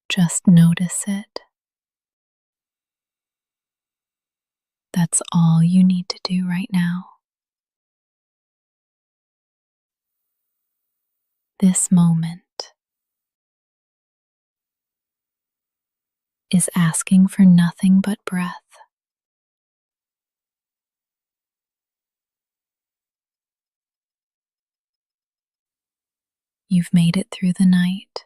Just notice it. That's all you need to do right now. This moment is asking for nothing but breath. You've made it through the night.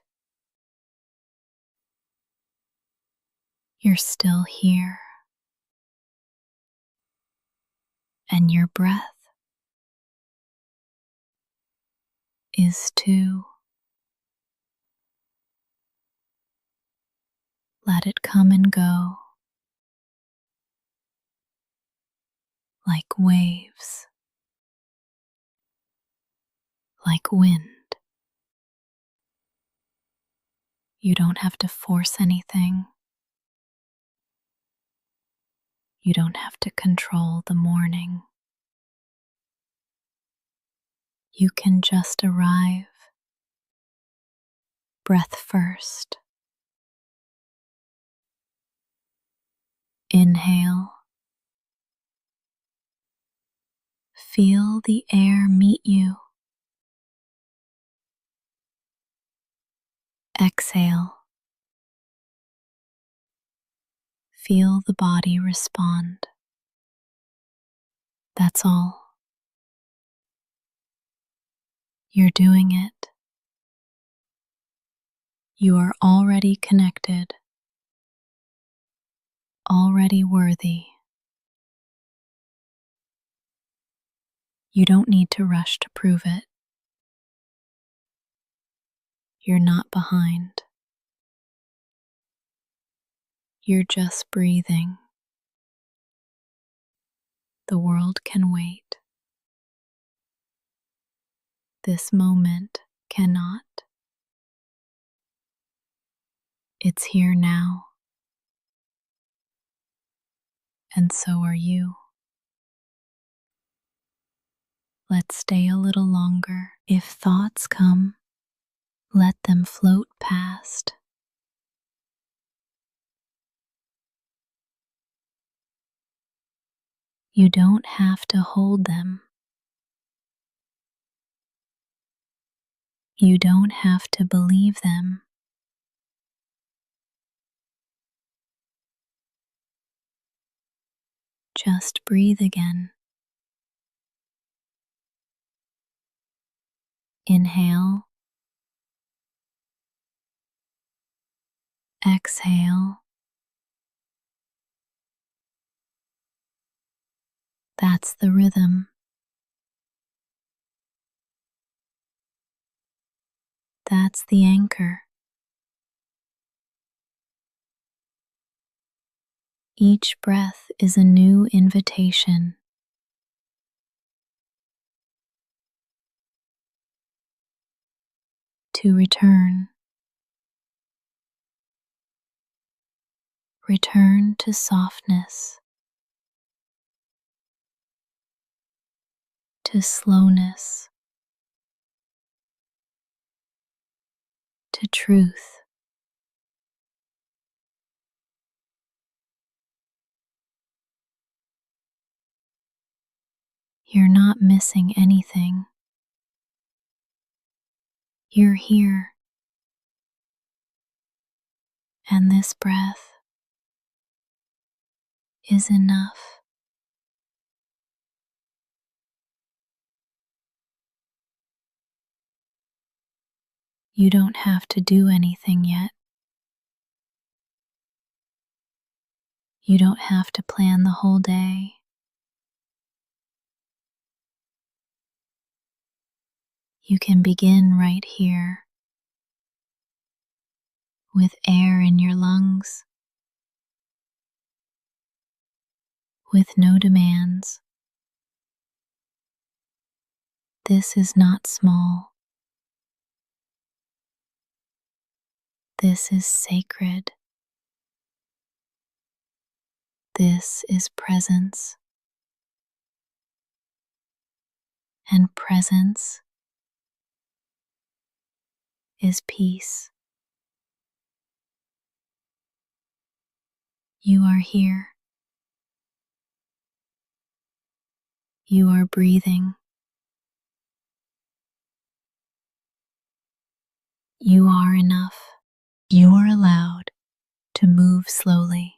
You're still here. And your breath is too. Let it come and go like waves, like wind. You don't have to force anything. You don't have to control the morning. You can just arrive, breath first. Inhale. Feel the air meet you. Exhale. Feel the body respond. That's all. You're doing it. You are already connected, already worthy. You don't need to rush to prove it. You're not behind. You're just breathing. The world can wait. This moment cannot. It's here now. And so are you. Let's stay a little longer. If thoughts come, let them float past. You don't have to hold them. You don't have to believe them. Just breathe again. Inhale. Exhale. That's the rhythm. That's the anchor. Each breath is a new invitation. To return. Return to softness. To slowness. To truth. You're not missing anything. You're here. And this breath is enough. You don't have to do anything yet. You don't have to plan the whole day. You can begin right here, with air in your lungs, with no demands. This is not small. This is sacred. This is presence. And presence is peace. You are here. You are breathing. You are enough. You are allowed to move slowly,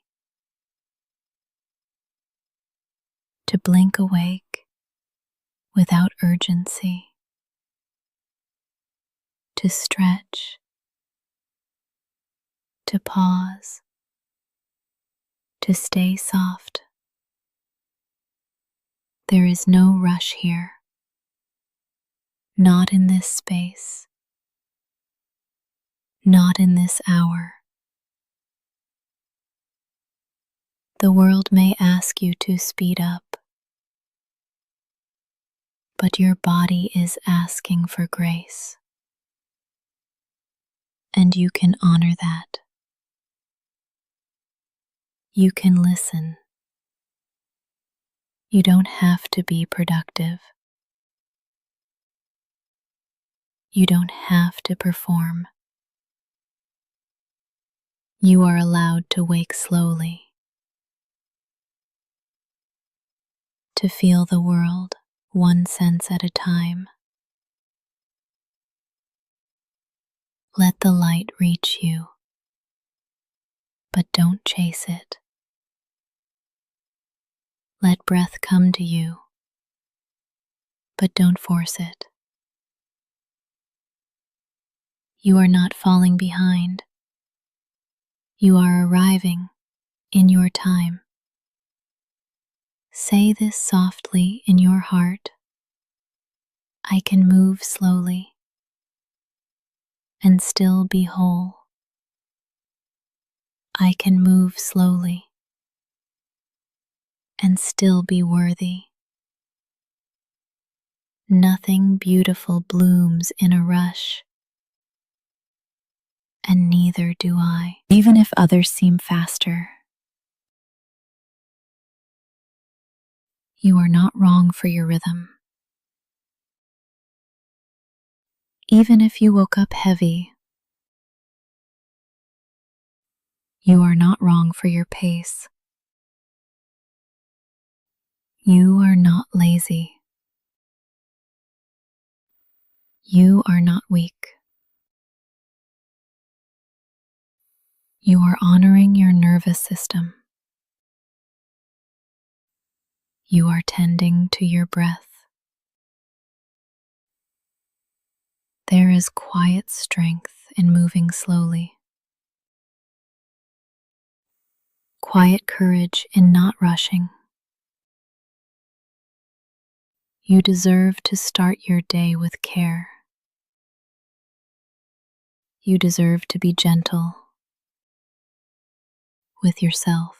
to blink awake without urgency, to stretch, to pause, to stay soft. There is no rush here, not in this space, not in this hour. The world may ask you to speed up, but your body is asking for grace, and you can honor that. You can listen. You don't have to be productive. You don't have to perform. You are allowed to wake slowly, to feel the world one sense at a time. Let the light reach you, but don't chase it. Let breath come to you, but don't force it. You are not falling behind. You are arriving in your time. Say this softly in your heart. I can move slowly and still be whole. I can move slowly and still be worthy. Nothing beautiful blooms in a rush, and neither do I, even if others seem faster. You are not wrong for your rhythm. Even if you woke up heavy, you are not wrong for your pace. You are not lazy. You are not weak. You are honoring your nervous system. You are tending to your breath. There is quiet strength in moving slowly. Quiet courage in not rushing. You deserve to start your day with care. You deserve to be gentle with yourself.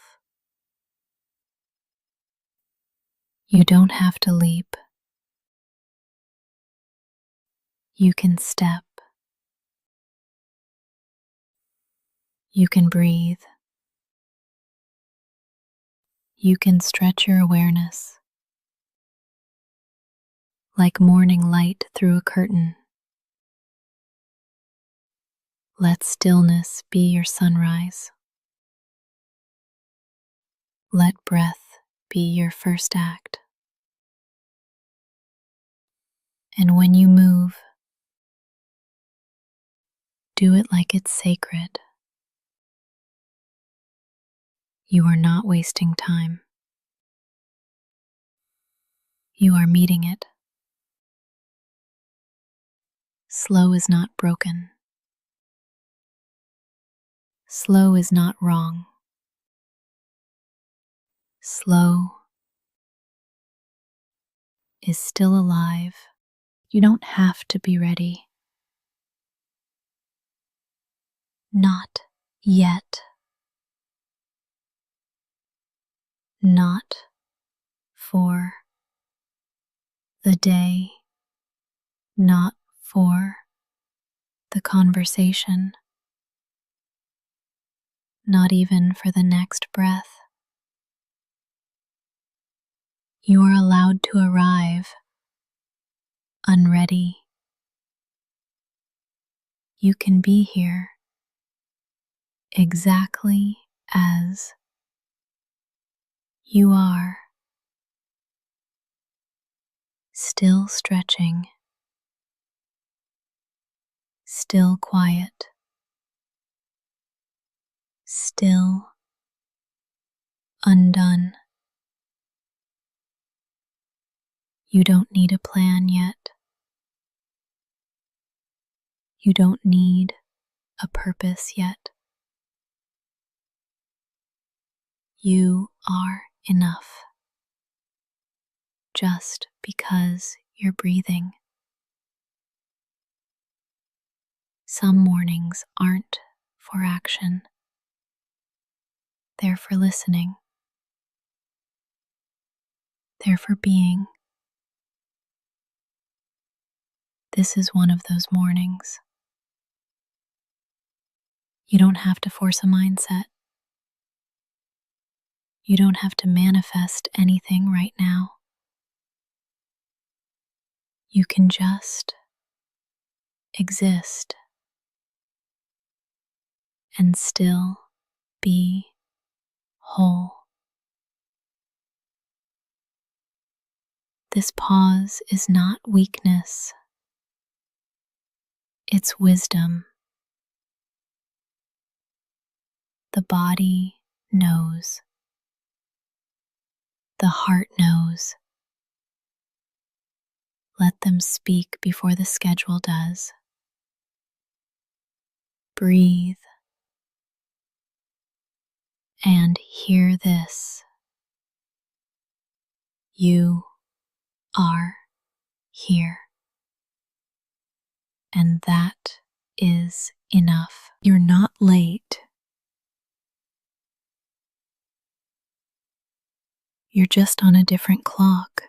You don't have to leap. You can step. You can breathe. You can stretch your awareness like morning light through a curtain. Let stillness be your sunrise. Let breath be your first act. And when you move, do it like it's sacred. You are not wasting time. You are meeting it. Slow is not broken. Slow is not wrong. Slow is still alive. You don't have to be ready. Not yet. Not for the day. Not for the conversation. Not even for the next breath. You are allowed to arrive unready. You can be here exactly as You are still stretching, still quiet, still undone. You don't need a plan yet. You don't need a purpose yet. You are enough just because you're breathing. Some mornings aren't for action. They're for listening. They're for being. This is one of those mornings. You don't have to force a mindset. You don't have to manifest anything right now. You can just exist and still be whole. This pause is not weakness. It's wisdom. The body knows. The heart knows. Let them speak before the schedule does. Breathe and hear this. You are here. And that is enough. You're not late. You're just on a different clock.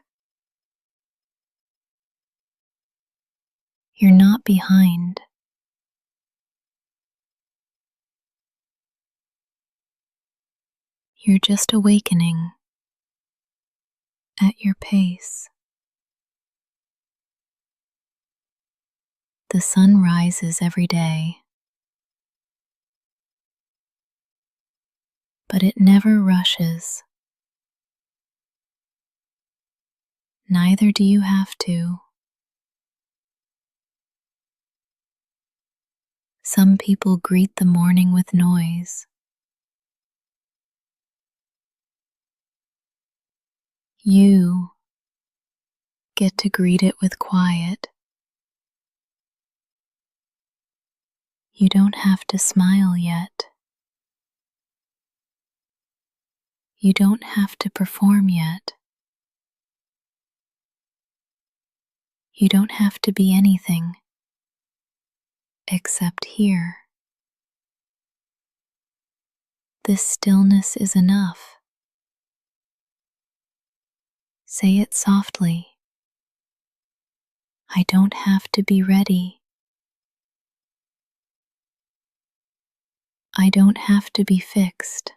You're not behind. You're just awakening at your pace. The sun rises every day, but it never rushes. Neither do you have to. Some people greet the morning with noise. You get to greet it with quiet. You don't have to smile yet. You don't have to perform yet. You don't have to be anything except here. This stillness is enough. Say it softly. I don't have to be ready. I don't have to be fixed.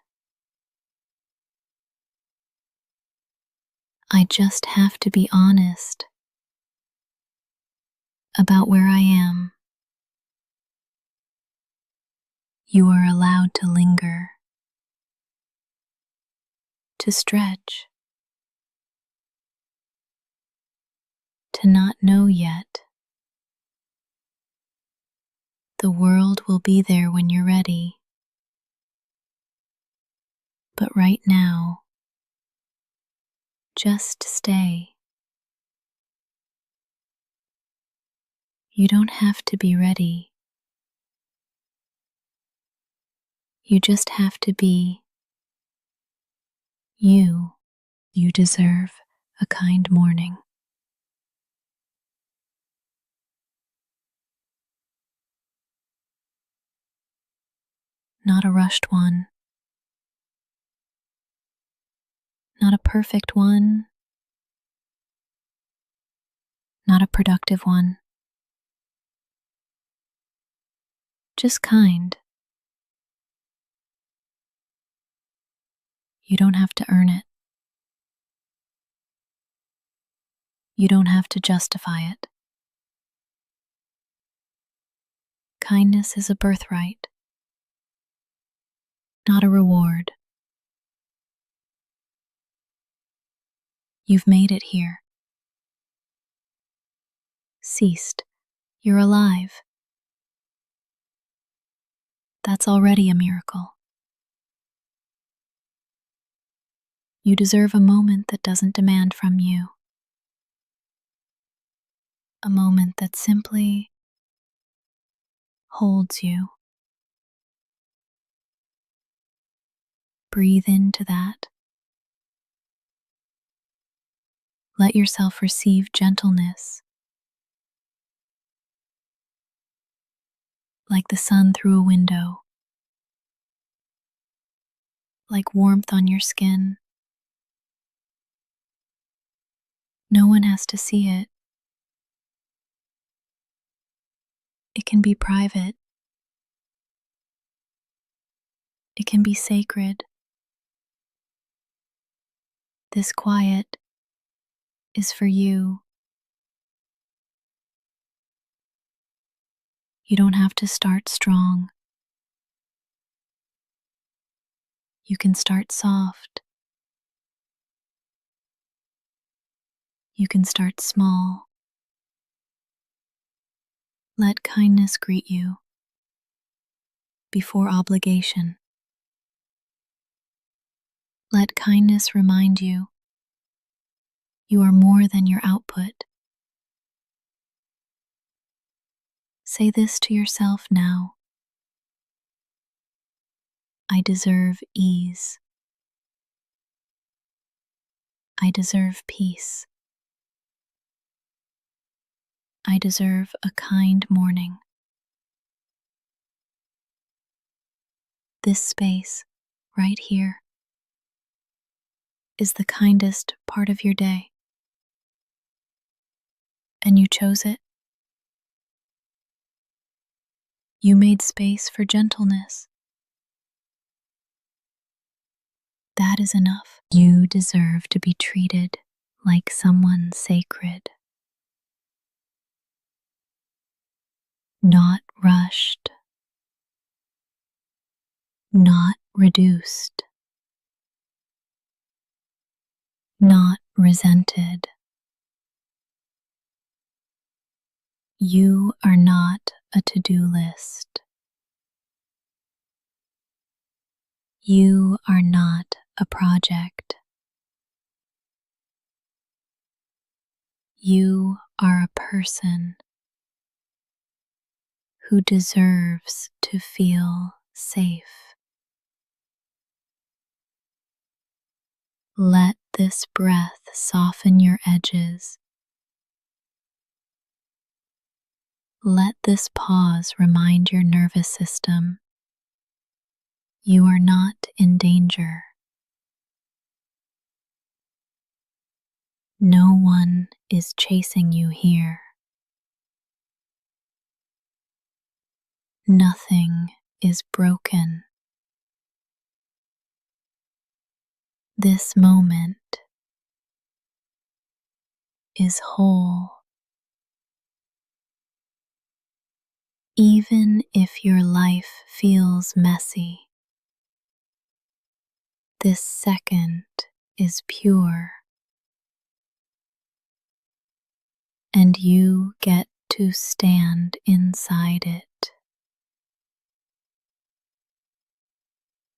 I just have to be honest about where I am. You are allowed to linger, to stretch, to not know yet. The world will be there when you're ready. But right now, just stay. You don't have to be ready. You just have to be you. You deserve a kind morning. Not a rushed one. Not a perfect one. Not a productive one. Just kind. You don't have to earn it. You don't have to justify it. Kindness is a birthright, not a reward. You've made it here. Ceased. You're alive. That's already a miracle. You deserve a moment that doesn't demand from you. A moment that simply holds you. Breathe into that. Let yourself receive gentleness, like the sun through a window, like warmth on your skin. No one has to see it. It can be private. It can be sacred. This quiet is for you. You don't have to start strong. You can start soft. You can start small. Let kindness greet you before obligation. Let kindness remind you you are more than your output. Say this to yourself now. I deserve ease. I deserve peace. I deserve a kind morning. This space, right here, is the kindest part of your day. And you chose it. You made space for gentleness. That is enough. You deserve to be treated like someone sacred. Not rushed. Not reduced. Not resented. You are not a to-do list. You are not a project. You are a person who deserves to feel safe. Let this breath soften your edges. Let this pause remind your nervous system you are not in danger. No one is chasing you here. Nothing is broken. This moment is whole. Even if your life feels messy, this second is pure. And you get to stand inside it.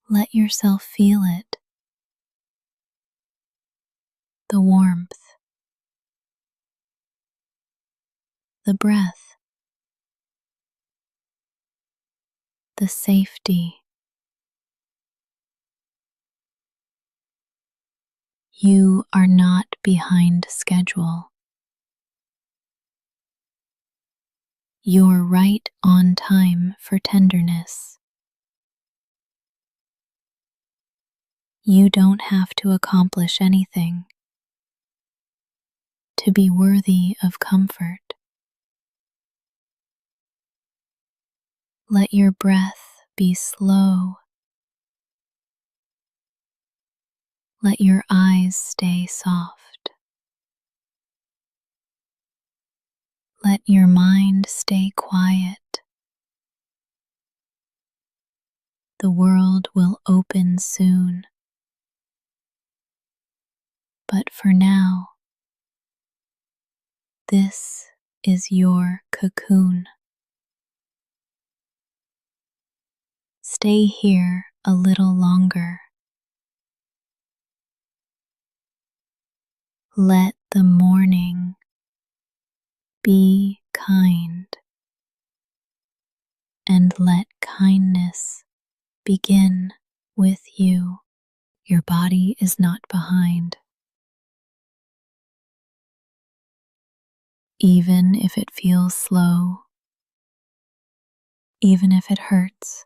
Let yourself feel it. The warmth, the breath, the safety. You are not behind schedule. You're right on time for tenderness. You don't have to accomplish anything to be worthy of comfort. Let your breath be slow. Let your eyes stay soft. Let your mind stay quiet. The world will open soon. But for now, this is your cocoon. Stay here a little longer. Let the morning be kind, and let kindness begin with you. Your body is not behind. Even if it feels slow, even if it hurts,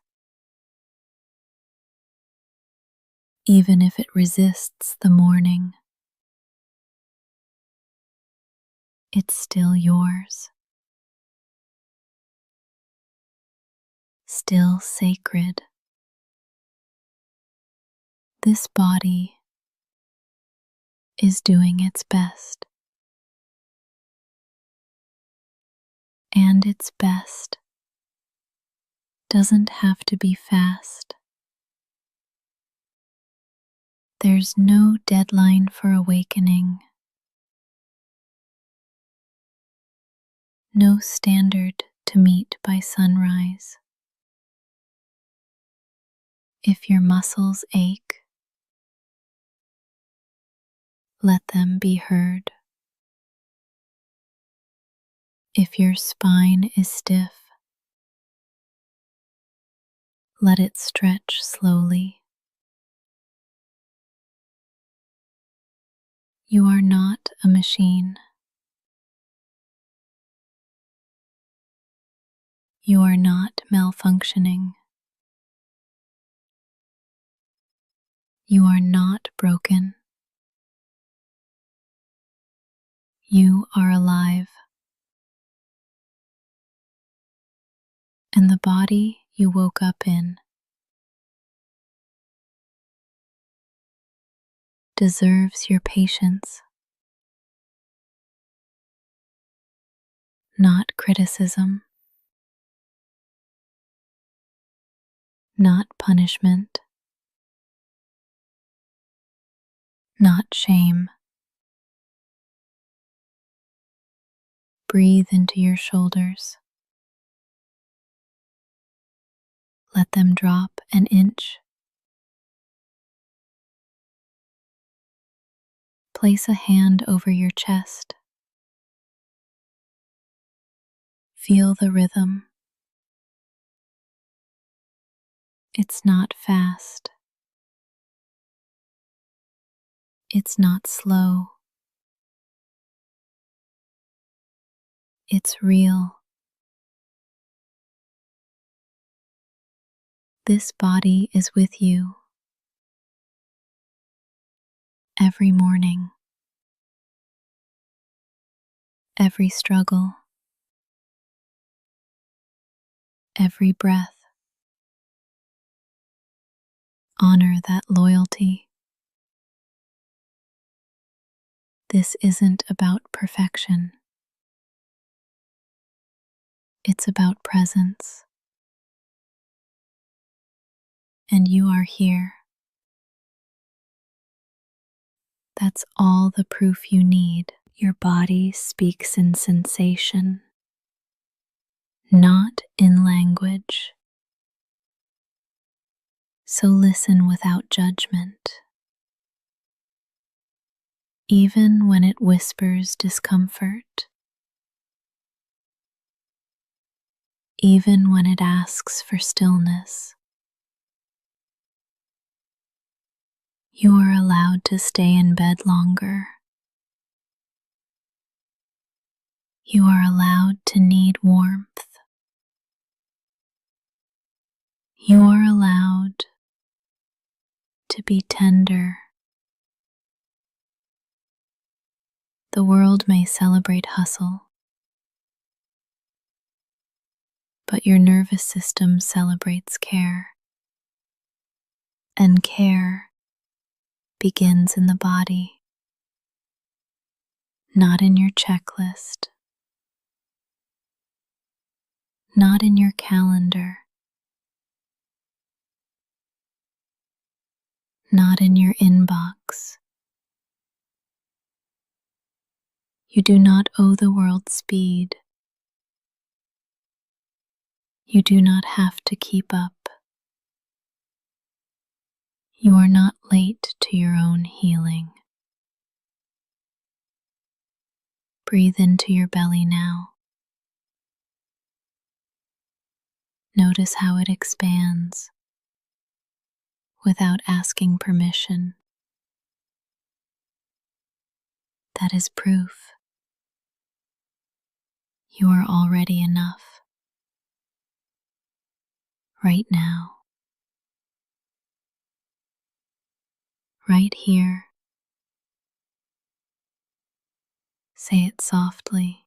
even if it resists the morning, it's still yours, still sacred. This body is doing its best, and its best doesn't have to be fast. There's no deadline for awakening, no standard to meet by sunrise. If your muscles ache, let them be heard. If your spine is stiff, let it stretch slowly. You are not a machine. You are not malfunctioning. You are not broken. You are alive. And the body you woke up in deserves your patience, not criticism, not punishment, not shame. Breathe into your shoulders. Let them drop an inch. Place a hand over your chest. Feel the rhythm. It's not fast. It's not slow. It's real. This body is with you every morning, every struggle, every breath. Honor that loyalty. This isn't about perfection. It's about presence. And you are here. That's all the proof you need. Your body speaks in sensation, not in language. So listen without judgment. Even when it whispers discomfort, even when it asks for stillness, you are allowed to stay in bed longer. You are allowed to need warmth. You are allowed to be tender. The world may celebrate hustle, but your nervous system celebrates care. And care begins in the body, not in your checklist, not in your calendar, not in your inbox. You do not owe the world speed. You do not have to keep up. You are not late to your own healing. Breathe into your belly now. Notice how it expands without asking permission. That is proof you are already enough right now, right here. Say it softly.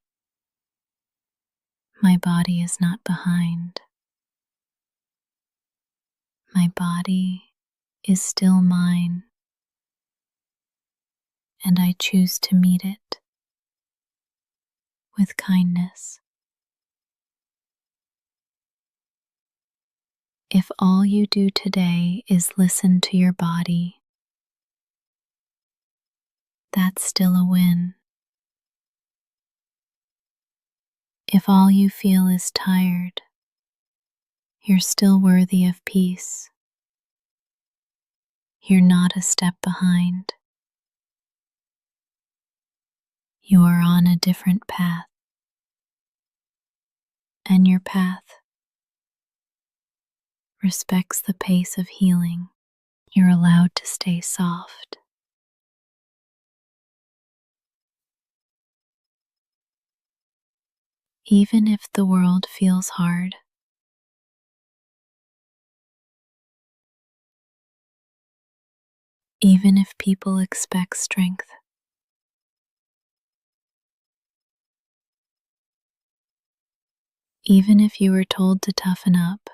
My body is not behind. My body is still mine, and I choose to meet it with kindness. If all you do today is listen to your body, that's still a win. If all you feel is tired, you're still worthy of peace. You're not a step behind. You are on a different path, and your path respects the pace of healing. You're allowed to stay soft. Even if the world feels hard, even if people expect strength, even if you were told to toughen up,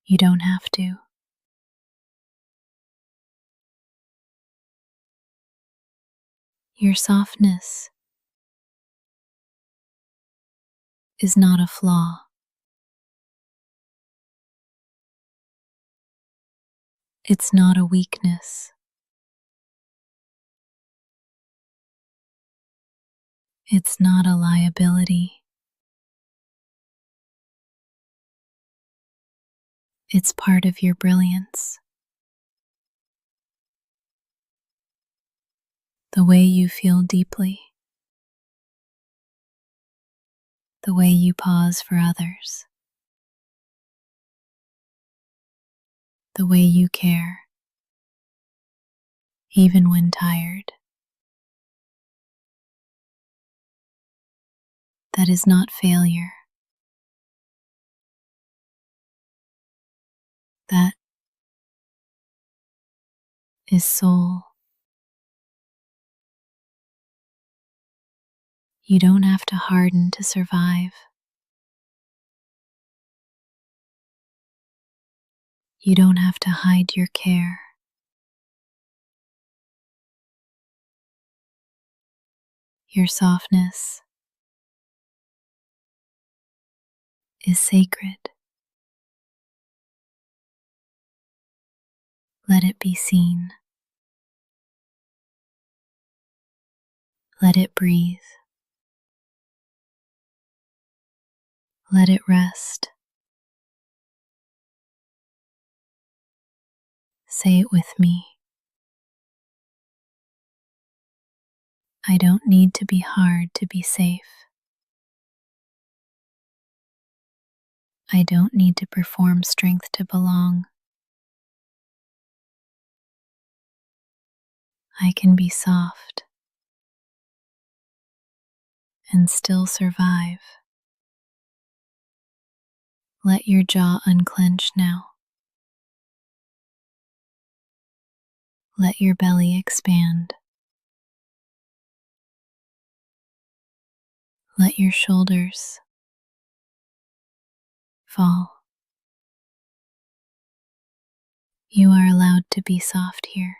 you don't have to. Your softness is not a flaw. It's not a weakness. It's not a liability. It's part of your brilliance. The way you feel deeply, the way you pause for others, the way you care, even when tired. That is not failure. That is soul. You don't have to harden to survive. You don't have to hide your care. Your softness is sacred. Let it be seen. Let it breathe. Let it rest. Say it with me. I don't need to be hard to be safe. I don't need to perform strength to belong. I can be soft and still survive. Let your jaw unclench now. Let your belly expand. Let your shoulders fall. You are allowed to be soft here.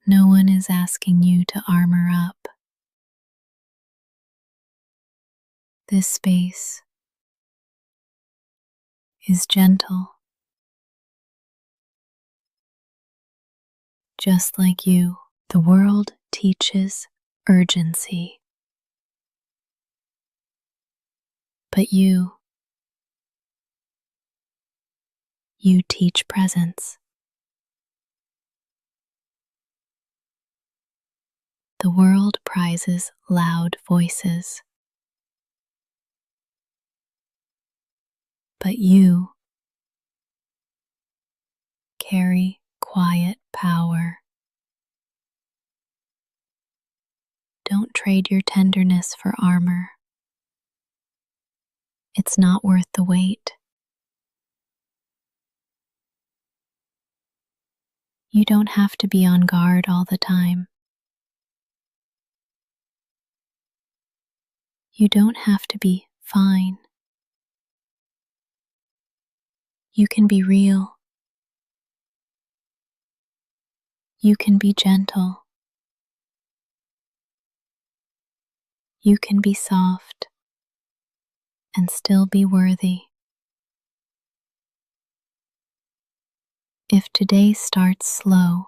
No one is asking you to armor up. This space is gentle. Just like you, the world teaches urgency, but you teach presence. The world prizes loud voices, but you carry quiet power. Don't trade your tenderness for armor. It's not worth the wait. You don't have to be on guard all the time. You don't have to be fine. You can be real. You can be gentle. You can be soft and still be worthy. If today starts slow,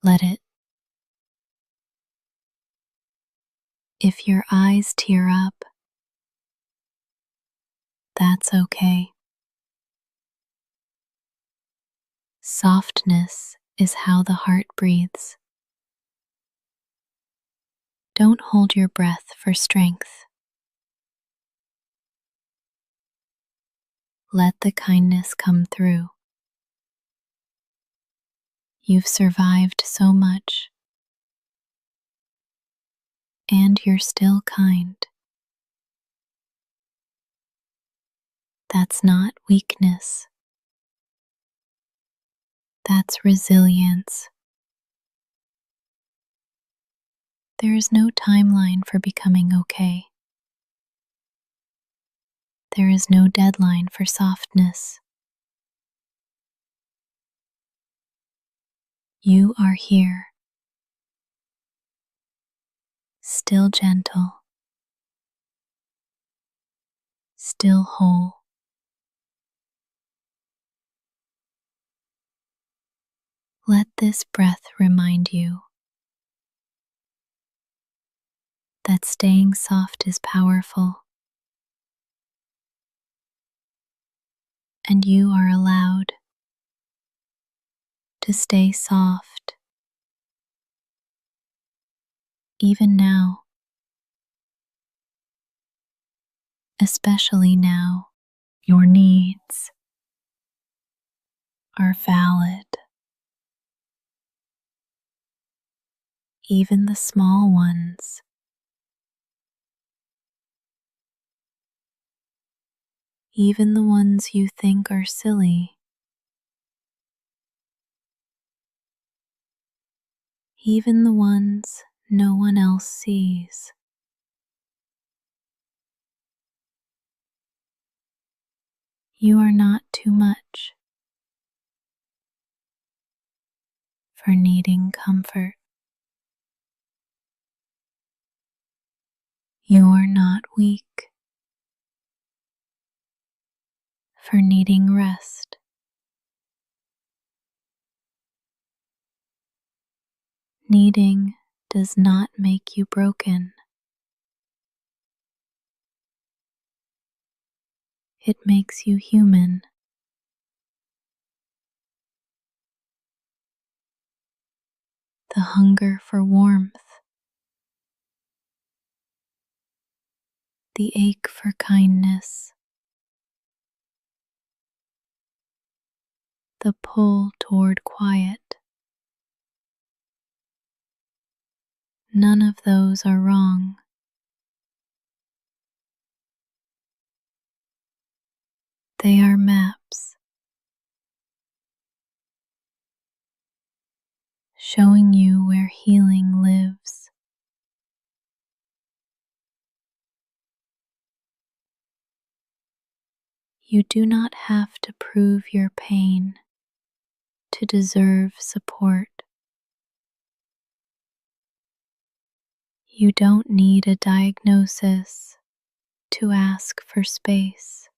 let it. If your eyes tear up, that's okay. Softness is how the heart breathes. Don't hold your breath for strength. Let the kindness come through. You've survived so much, and you're still kind. That's not weakness. That's resilience. There is no timeline for becoming okay. There is no deadline for softness. You are here, still gentle, still whole. Let this breath remind you that staying soft is powerful, and you are allowed to stay soft even now, especially now. Your needs are valid, even the small ones. Even the ones you think are silly. Even the ones no one else sees. You are not too much for needing comfort. You are not weak for needing rest. Needing does not make you broken. It makes you human. The hunger for warmth, the ache for kindness, the pull toward quiet. None of those are wrong. They are maps showing you where healing lives. You do not have to prove your pain to deserve support. You don't need a diagnosis to ask for space.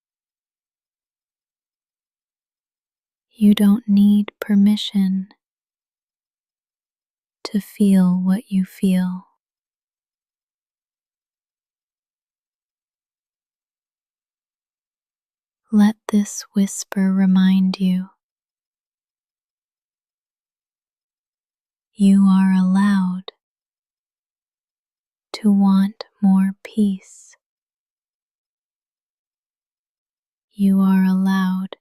You don't need permission to feel what you feel. Let this whisper remind you you are allowed to want more peace. You are allowed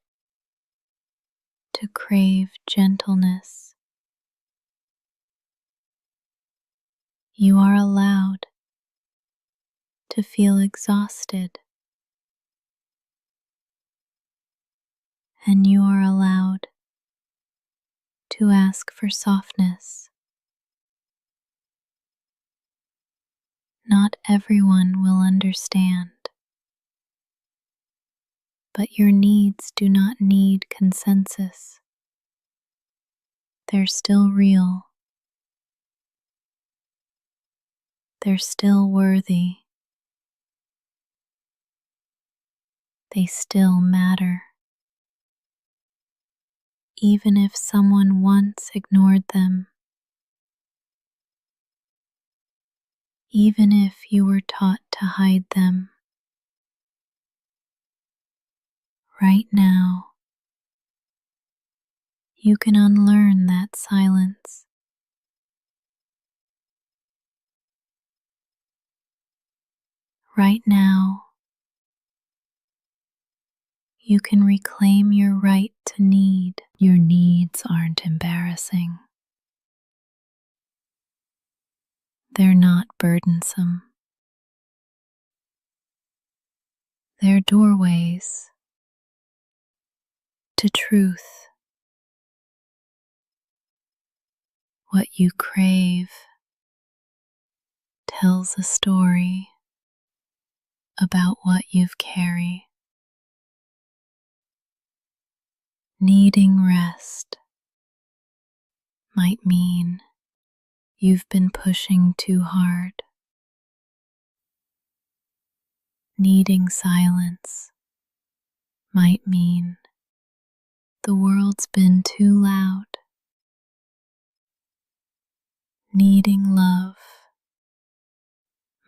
to crave gentleness. You are allowed to feel exhausted. And you are allowed to ask for softness. Not everyone will understand, but your needs do not need consensus. They're still real. They're still worthy. They still matter. Even if someone once ignored them, even if you were taught to hide them, right now you can unlearn that silence. Right now you can reclaim your right to need. Your needs aren't embarrassing. They're not burdensome. They're doorways to truth. What you crave tells a story about what you've carried. Needing rest might mean you've been pushing too hard. Needing silence might mean the world's been too loud. Needing love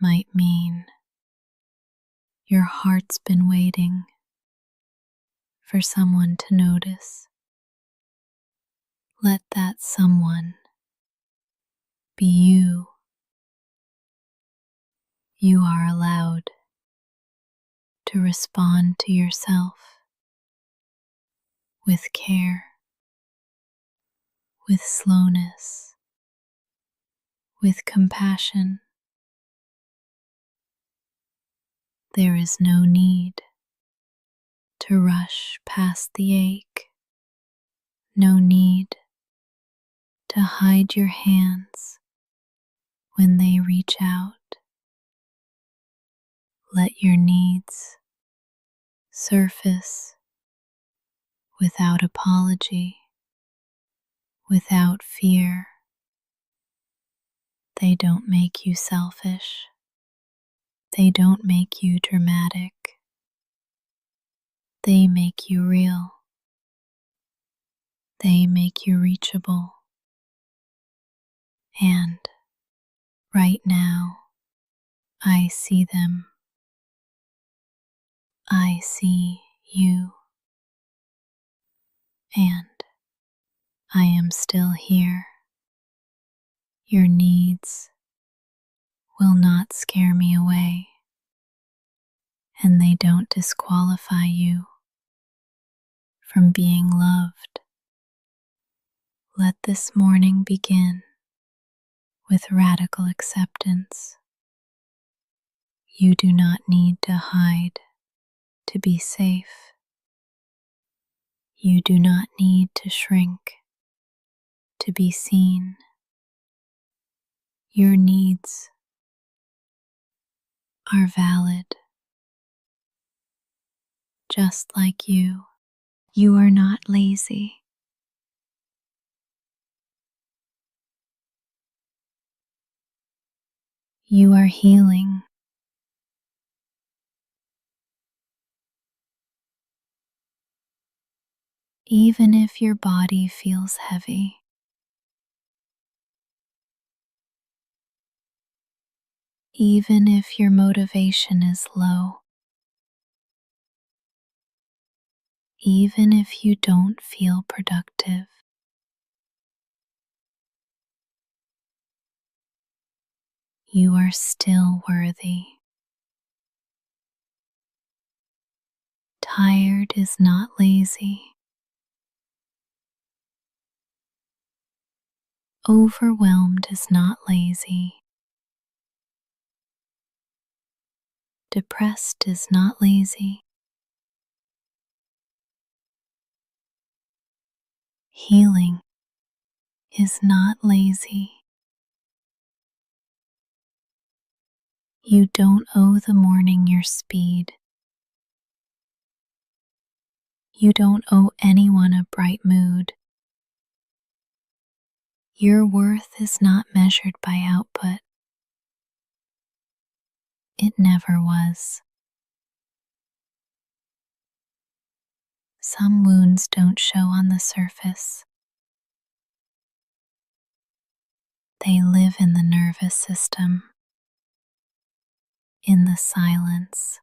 might mean your heart's been waiting for someone to notice. Let that someone be you. You are allowed to respond to yourself with care, with slowness, with compassion. There is no need to rush past the ache, no need to hide your hands when they reach out. Let your needs surface without apology, without fear. They don't make you selfish. They don't make you dramatic. They make you real. They make you reachable. And right now, I see them. I see you. And I am still here. Your needs will not scare me away, and they don't disqualify you from being loved. Let this morning begin with radical acceptance. You do not need to hide to be safe. You do not need to shrink to be seen. Your needs are valid, just like you. You are not lazy. You are healing. even if your body feels heavy. Even if your motivation is low. Even if you don't feel productive. You are still worthy. Tired is not lazy. Overwhelmed is not lazy. Depressed is not lazy. Healing is not lazy. You don't owe the morning your speed. You don't owe anyone a bright mood. Your worth is not measured by output. It never was. Some wounds don't show on the surface. They live in the nervous system, in the silence,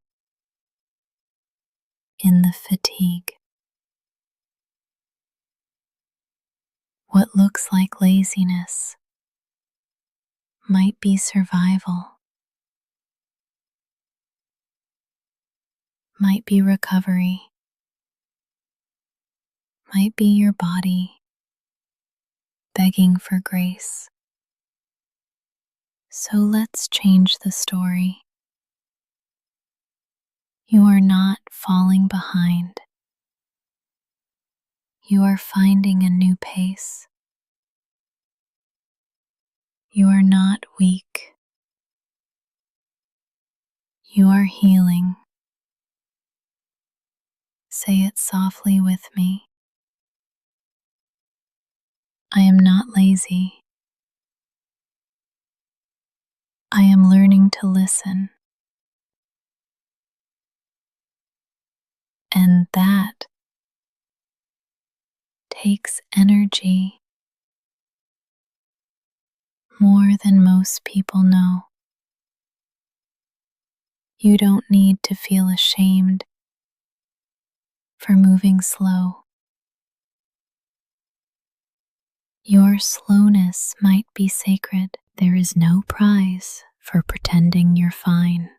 in the fatigue. What looks like laziness might be survival, might be recovery, might be your body begging for grace. So let's change the story. You are not falling behind. You are finding a new pace. You are not weak. You are healing. Say it softly with me. I am not lazy. I am learning to listen. And that takes energy more than most people know. You don't need to feel ashamed for moving slow. Your slowness might be sacred. There is no prize for pretending you're fine.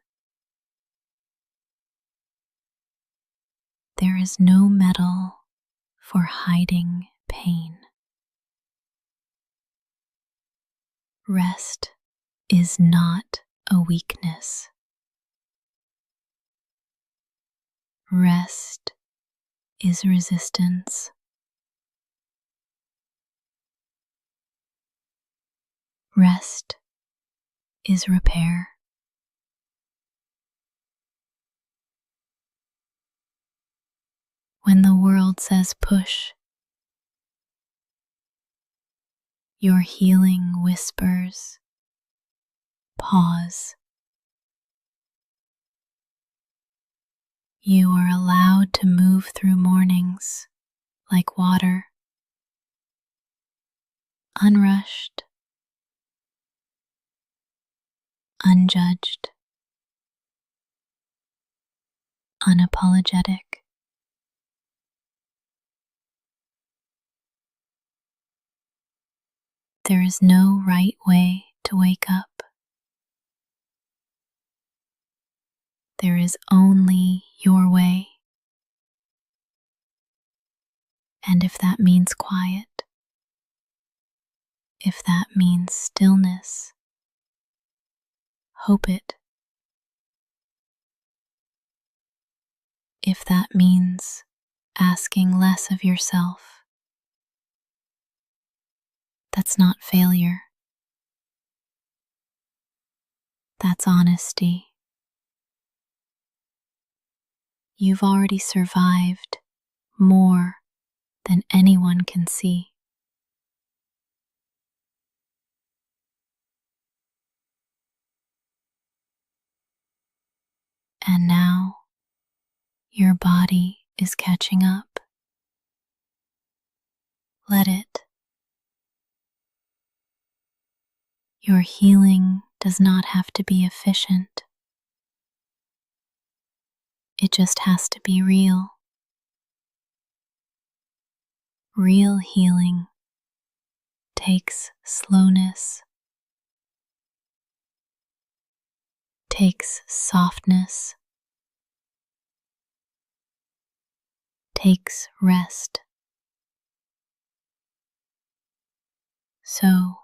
There is no medal for hiding pain. Rest is not a weakness. Rest is resistance. Rest is repair. When the world says push, your healing whispers, pause. You are allowed to move through mornings like water, unrushed, unjudged, unapologetic. There is no right way to wake up. There is only your way. And if that means quiet, if that means stillness, hope it. If that means asking less of yourself, that's not failure. That's honesty. You've already survived more than anyone can see. And now your body is catching up. Let it. Your healing does not have to be efficient. It just has to be real. Real healing takes slowness, takes softness, takes rest. So,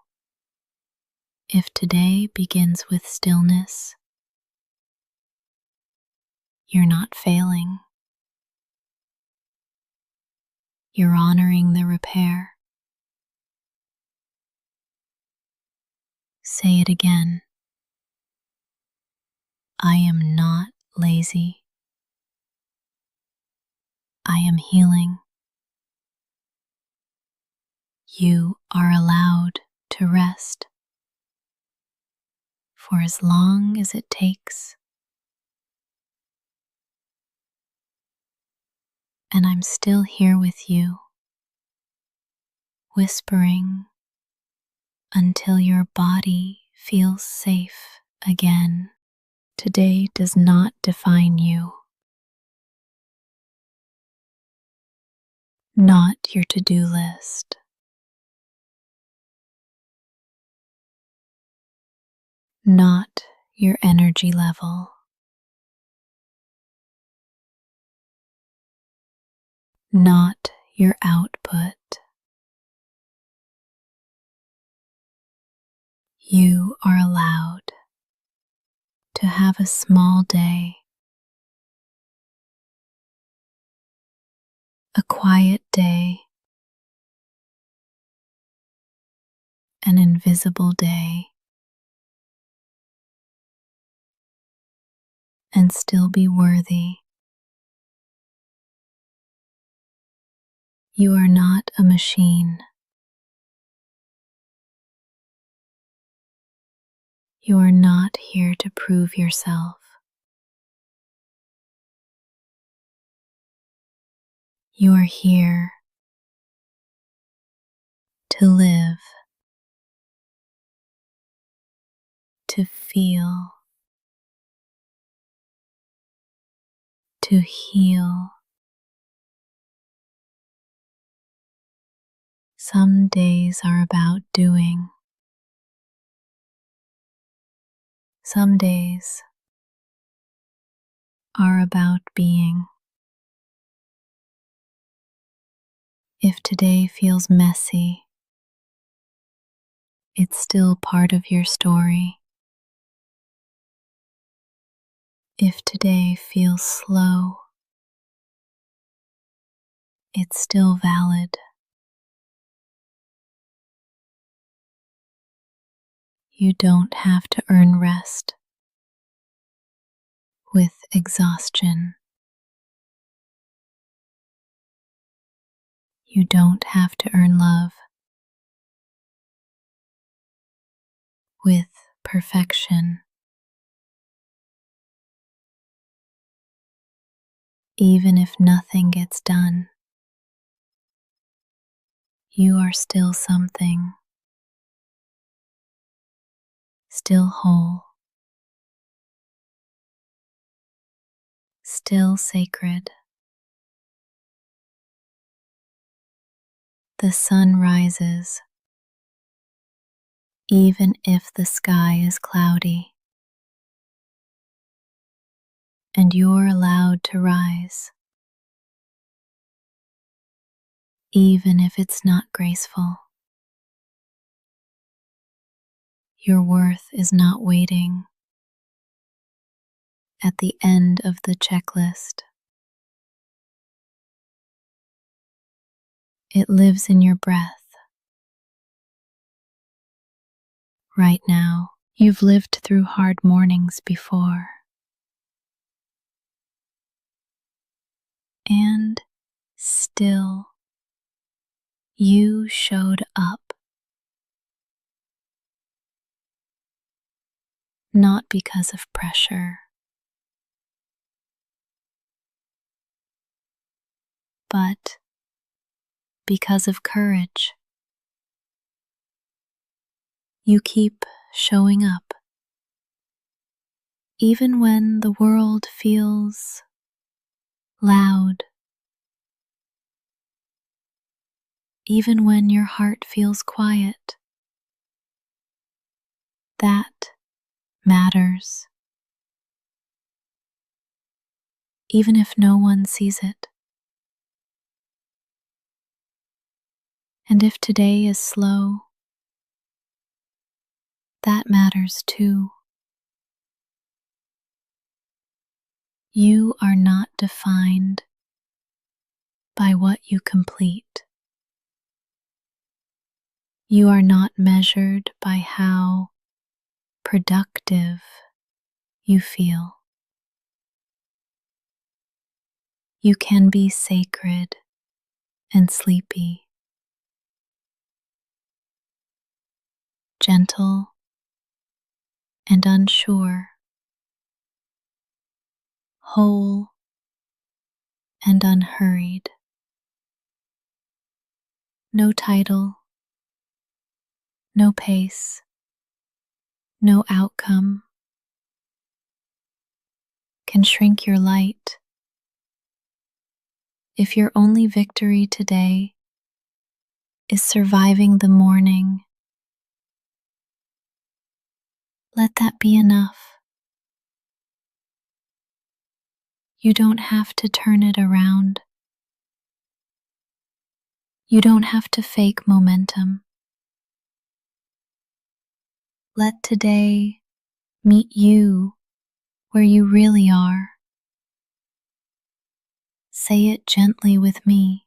if today begins with stillness, you're not failing. You're honoring the repair. Say it again. I am not lazy. I am healing. You are allowed to rest for as long as it takes. And I'm still here with you, whispering until your body feels safe again. Today does not define you, not your to-do list, not your energy level, not your output. You are allowed to have a small day, a quiet day, an invisible day, and still be worthy. You are not a machine. You are not here to prove yourself. You are here to live, to feel, to heal. Some days are about doing. Some days are about being. If today feels messy, it's still part of your story. If today feels slow, it's still valid. You don't have to earn rest with exhaustion. You don't have to earn love with perfection. Even if nothing gets done, you are still something, still whole, still sacred. The sun rises, even if the sky is cloudy, and you're allowed to rise, even if it's not graceful. Your worth is not waiting at the end of the checklist. It lives in your breath. Right now, you've lived through hard mornings before. And still, you showed up. Not because of pressure, but because of courage. You keep showing up, even when the world feels loud, even when your heart feels quiet. That matters, even if no one sees it. And if today is slow, that matters too. You are not defined by what you complete. You are not measured by how productive you feel. You can be sacred and sleepy, gentle and unsure, whole and unhurried. No title, no pace, no outcome can shrink your light. If your only victory today is surviving the morning, let that be enough. You don't have to turn it around. You don't have to fake momentum. Let today meet you where you really are. Say it gently with me.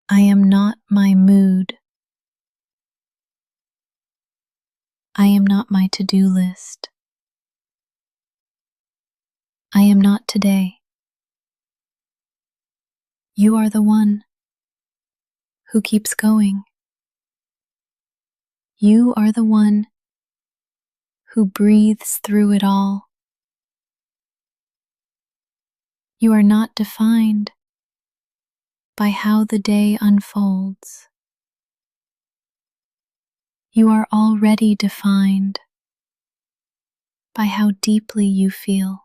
I am not my mood. I am not my to-do list. I am not today. You are the one who keeps going. You are the one who breathes through it all. You are not defined by how the day unfolds. You are already defined by how deeply you feel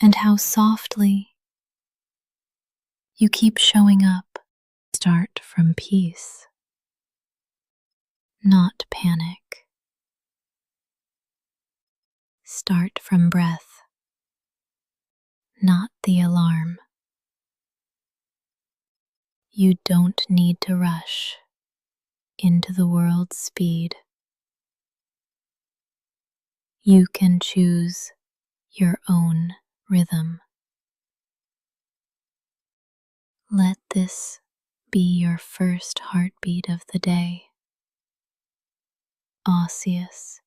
and how softly you keep showing up. Start from peace, not panic. Start from breath, not the alarm. You don't need to rush into the world's speed. You can choose your own rhythm. Let this be your first heartbeat of the day. Osseous,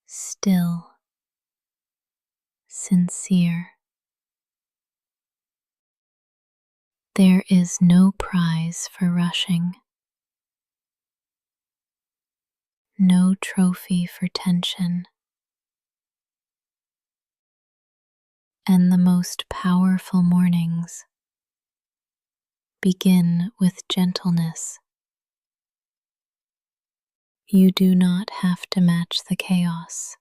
still, sincere. There is no prize for rushing, no trophy for tension, and the most powerful mornings begin with gentleness. You do not have to match the chaos.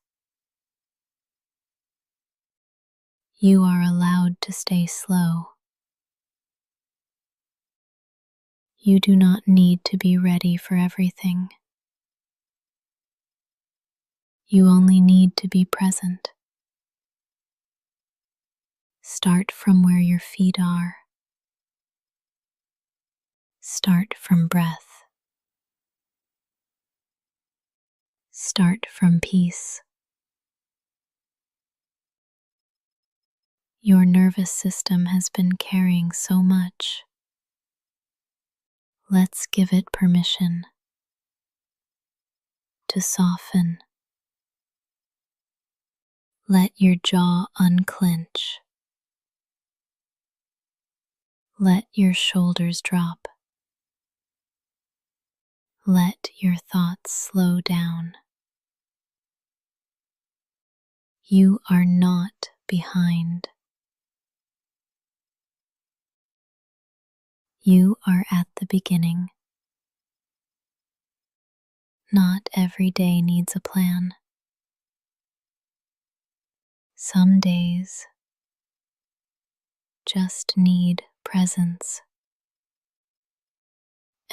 You are allowed to stay slow. You do not need to be ready for everything. You only need to be present. Start from where your feet are. Start from breath. Start from peace. Your nervous system has been carrying so much. Let's give it permission to soften. Let your jaw unclench. Let your shoulders drop. Let your thoughts slow down. You are not behind. You are at the beginning. Not every day needs a plan. Some days just need presence.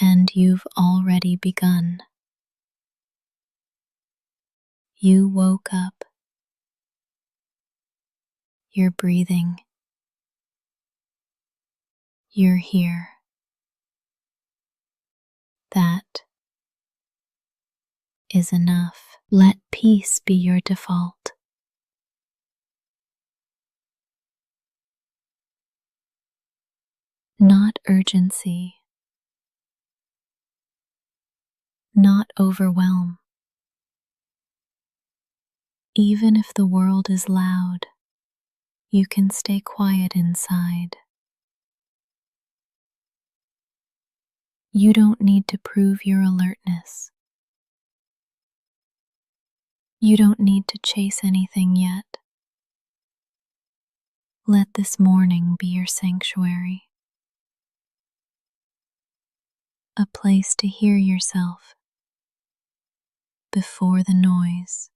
And you've already begun. You woke up. You're breathing. You're here. That is enough. Let peace be your default. Not urgency. Not overwhelm. Even if the world is loud, you can stay quiet inside. You don't need to prove your alertness. You don't need to chase anything yet. Let this morning be your sanctuary. A place to hear yourself before the noise.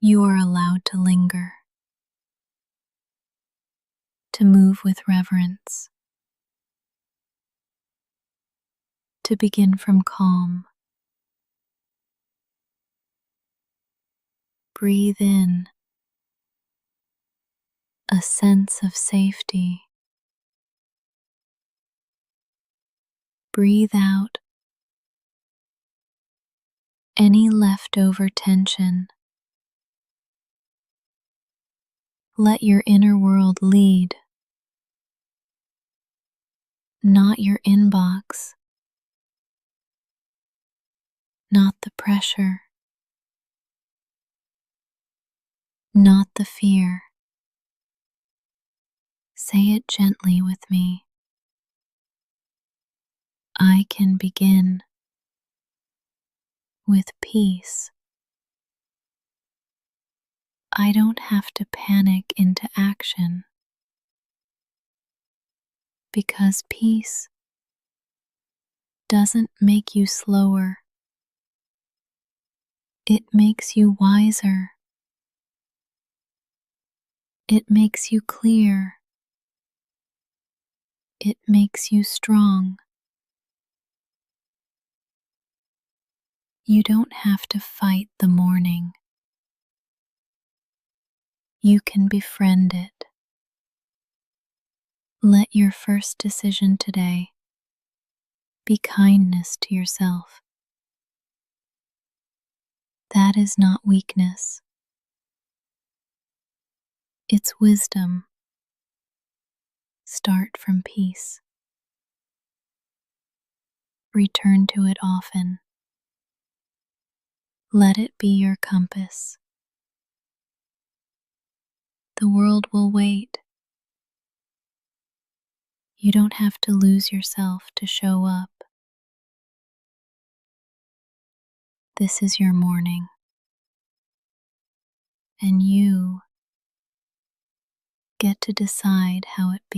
You are allowed to linger, to move with reverence, to begin from calm. Breathe in a sense of safety. Breathe out any leftover tension. Let your inner world lead, not your inbox, not the pressure, not the fear. Say it gently with me. I can begin with peace. I don't have to panic into action, because peace doesn't make you slower. It makes you wiser. It makes you clear. It makes you strong. You don't have to fight the morning. You can befriend it. Let your first decision today be kindness to yourself. That is not weakness. It's wisdom. Start from peace. Return to it often. Let it be your compass. The world will wait. You don't have to lose yourself to show up. This is your morning, and you get to decide how it begins.